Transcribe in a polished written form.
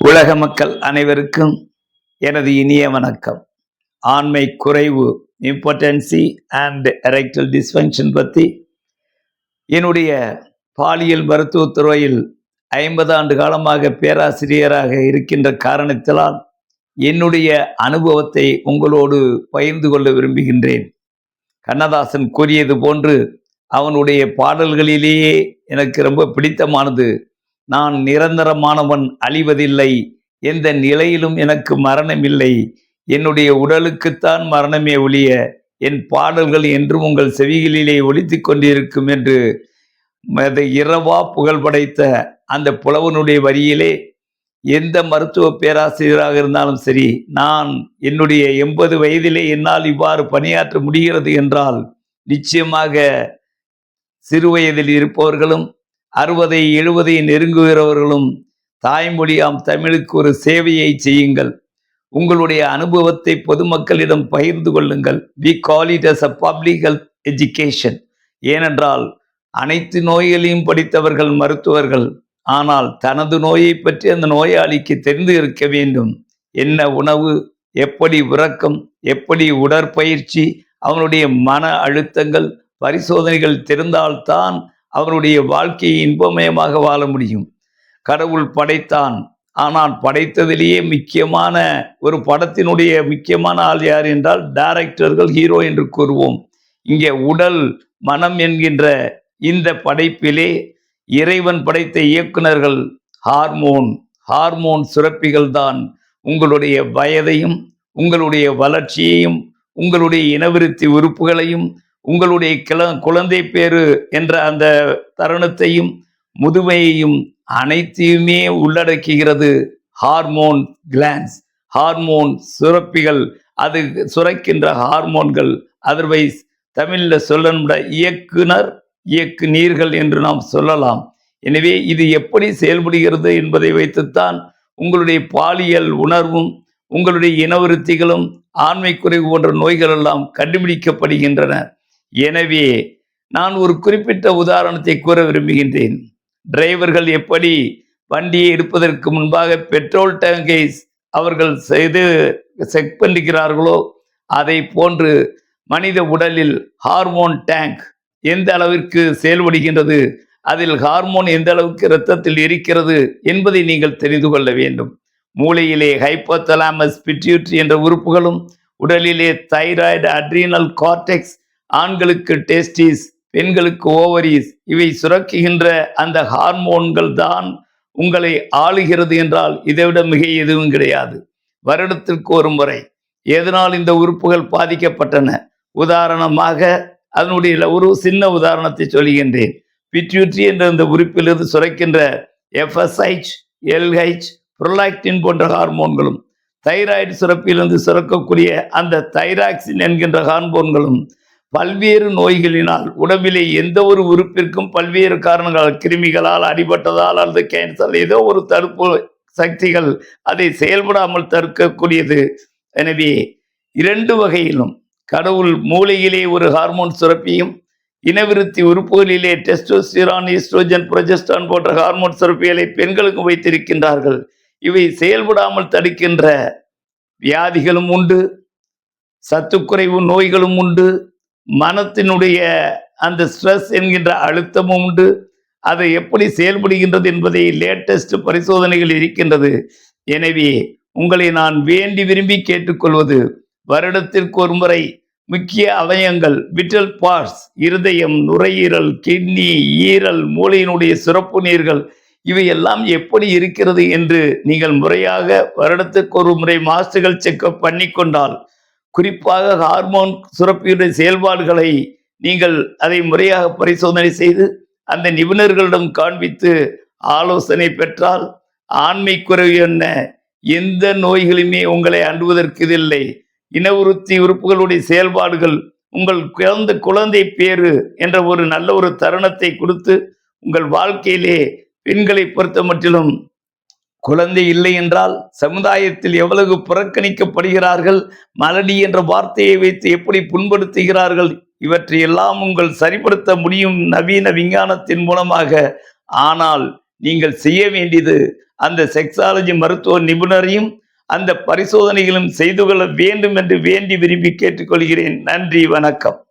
உலக மக்கள் அனைவருக்கும் எனது இனிய வணக்கம். ஆண்மை குறைவு, இம்பார்ட்டன்சி அண்ட் எரெக்டல் டிஸ்ஃபங்க்ஷன் பற்றி என்னுடைய பாலியல் மருத்துவத் துறையில் 50 ஆண்டு காலமாக பேராசிரியராக இருக்கின்ற காரணத்தினால் என்னுடைய அனுபவத்தை உங்களோடு பகிர்ந்து கொள்ள விரும்புகின்றேன். கண்ணதாசன் கூறியது போன்று அவனுடைய பாடல்களிலேயே எனக்கு ரொம்ப பிடித்தமானது, நான் நிரந்தரமானவன், அழிவதில்லை, எந்த நிலையிலும் எனக்கு மரணம் இல்லை, என்னுடைய உடலுக்குத்தான் மரணமே ஒழிய என் பாடல்கள் என்றும் உங்கள் செவிகளிலே ஒலித்து கொண்டிருக்கும் என்று இரவா புகழ் படைத்த அந்த புலவனுடைய வரியிலே எந்த மருத்துவ பேராசிரியராக இருந்தாலும் சரி, நான் என்னுடைய 80 வயதிலே என்னால் இவ்வாறு பணியாற்ற முடிகிறது என்றால் நிச்சயமாக சிறுவயதில் இருப்பவர்களும் 60 70 நெருங்குகிறவர்களும் தாய்மொழியாம் தமிழுக்கு ஒரு சேவையை செய்யுங்கள். உங்களுடைய அனுபவத்தை பொதுமக்களிடம் பகிர்ந்து கொள்ளுங்கள். We call it as a public health education. ஏனென்றால் அனைத்து நோய்களையும் படித்தவர்கள் மருத்துவர்கள். ஆனால் தனது நோயை பற்றி அந்த நோயாளிக்கு தெரிந்து இருக்க வேண்டும். என்ன உணவு, எப்படி உறக்கம், எப்படி உடற்பயிற்சி, அவனுடைய மன அழுத்தங்கள், பரிசோதனைகள் தெரிந்தால்தான் அவருடைய வாழ்க்கையை இன்பமயமாக வாழ முடியும். கடவுள் படைத்தான், ஆனால் படைத்ததிலேயே முக்கியமான ஒரு படத்தினுடைய முக்கியமான ஆள் யார் என்றால் டைரக்டர்கள், ஹீரோ என்று கூறுவோம். இங்கே உடல் மனம் என்கின்ற இந்த படைப்பிலே இறைவன் படைத்த இயக்குனர்கள் ஹார்மோன் சுரப்பிகள் தான் உங்களுடைய வயதையும், உங்களுடைய வளர்ச்சியையும், உங்களுடைய இனவிருத்தி உறுப்புகளையும், உங்களுடைய குழந்தை பேரு என்ற அந்த தருணத்தையும் முதுமையையும் அனைத்தையுமே உள்ளடக்குகிறது ஹார்மோன் கிளான்ஸ், ஹார்மோன் சுரப்பிகள். அது சுரக்கின்ற ஹார்மோன்கள், அதர்வைஸ் தமிழில் சொல்ல இயக்கு நீர்கள் என்று நாம் சொல்லலாம். எனவே இது எப்படி செயல்படுகிறது என்பதை வைத்துத்தான் உங்களுடைய பாலியல் உணர்வும், உங்களுடைய இனவிருத்திகளும், ஆண்மை குறைவு போன்ற நோய்கள் எல்லாம் கண்டுபிடிக்கப்படுகின்றன. எனவே நான் ஒரு குறிப்பிட்ட உதாரணத்தை கூற விரும்புகின்றேன். டிரைவர்கள் எப்படி வண்டியை எடுப்பதற்கு முன்பாக பெட்ரோல் டேங்கை அவர்கள் செய்து செக் பண்ணுகிறார்களோ, அதை போன்று மனித உடலில் ஹார்மோன் டேங்க் எந்த அளவிற்கு செயல்படுகின்றது, அதில் ஹார்மோன் எந்த அளவுக்கு இரத்தத்தில் இருக்கிறது என்பதை நீங்கள் தெரிந்து கொள்ள வேண்டும். மூளையிலே ஹைப்போதலாமஸ், பிட்யூட்டரி என்ற உறுப்புகளும், உடலிலே தைராய்டு, அட்ரீனல் கார்டெக்ஸ், ஆண்களுக்கு டெஸ்டிஸ், பெண்களுக்கு ஓவரிஸ், இவை சுரக்குகின்ற அந்த ஹார்மோன்கள் தான் உங்களை ஆளுகிறது என்றால் இதைவிட மிக எதுவும் கிடையாது. வருடத்திற்கு ஒரு முறை எதனால் இந்த உறுப்புகள் பாதிக்கப்பட்டன? உதாரணமாக அதனுடைய ஒரு சின்ன உதாரணத்தை சொல்கின்றேன். பிட்யூட்டரி என்ற இந்த உறுப்பிலிருந்து சுரக்கின்ற FSH, LH, புரோலாக்டின் போன்ற ஹார்மோன்களும், தைராய்டு சுரப்பிலிருந்து சுரக்கக்கூடிய அந்த தைராக்சின் என்கின்ற ஹார்மோன்களும் பல்வேறு நோய்களினால் உடம்பிலே எந்த ஒரு உறுப்பிற்கும் பல்வேறு காரணங்களால், கிருமிகளால், அடிபட்டதால் அல்லது கேன்சர், ஏதோ ஒரு தடுப்பு சக்திகள் அதை செயல்படாமல் தடுக்கக்கூடியது. எனவே 2 வகையிலும் கடவுள் மூளையிலே ஒரு ஹார்மோன் சுரப்பியும், இனவிருத்தி உறுப்புகளிலே டெஸ்டோஸ்டிரான், ஈஸ்ட்ரோஜன், புரொஜெஸ்ட்ரான் போன்ற ஹார்மோன் சுரப்பிகளை பெண்களுக்கு வைத்திருக்கின்றார்கள். இவை செயல்படாமல் தடுக்கின்ற வியாதிகளும் உண்டு, சத்துக்குறைவு நோய்களும் உண்டு, மனத்தினுடைய அந்த ஸ்ட்ரெஸ் என்கின்ற அழுத்தமும் உண்டு. அதை எப்படி செயல்படுகின்றது என்பதை லேட்டஸ்ட் பரிசோதனைகள் இருக்கின்றது. எனவே உங்களை நான் வேண்டி விரும்பி கேட்டுக்கொள்வது, வருடத்திற்கு ஒரு முறை முக்கிய அவயங்கள், விட்டல் பார்ட்ஸ், இருதயம், நுரையீரல், கிட்னி, ஈரல், மூளையினுடைய சுரப்பு நீர்கள், இவையெல்லாம் எப்படி இருக்கிறது என்று நீங்கள் முறையாக வருடத்திற்கு ஒரு முறை மாஸ்டர்கள் செக்அப் பண்ணிக்கொண்டால், குறிப்பாக ஹார்மோன் சுரப்பியுடைய செயல்பாடுகளை நீங்கள் அதை முறையாக பரிசோதனை செய்து அந்த நிபுணர்களிடம் காண்பித்து ஆலோசனை பெற்றால் ஆண்மை குறைவு என்ன, எந்த நோய்களுமே உங்களை அண்டுவதற்கு இல்லை. இனவிருத்தி உறுப்புகளுடைய செயல்பாடுகள் உங்கள் குழந்தை பேரு என்ற ஒரு நல்ல ஒரு தருணத்தை கொடுத்து உங்கள் வாழ்க்கையிலே பெண்களை பொறுத்த மட்டிலும் குழந்தை இல்லை என்றால் சமுதாயத்தில் எவ்வளவு புறக்கணிக்கப்படுகிறார்கள், மலடி என்ற வார்த்தையை வைத்து எப்படி புண்படுத்துகிறார்கள், இவற்றையெல்லாம் உங்கள் சரிப்படுத்த முடியும் நவீன விஞ்ஞானத்தின் மூலமாக. ஆனால் நீங்கள் செய்ய வேண்டியது அந்த செக்ஸாலஜி மருத்துவ நிபுணரையும் அந்த பரிசோதனைகளும் செய்து கொள்ள வேண்டும் என்று வேண்டி விரும்பி கேட்டுக்கொள்கிறேன். நன்றி, வணக்கம்.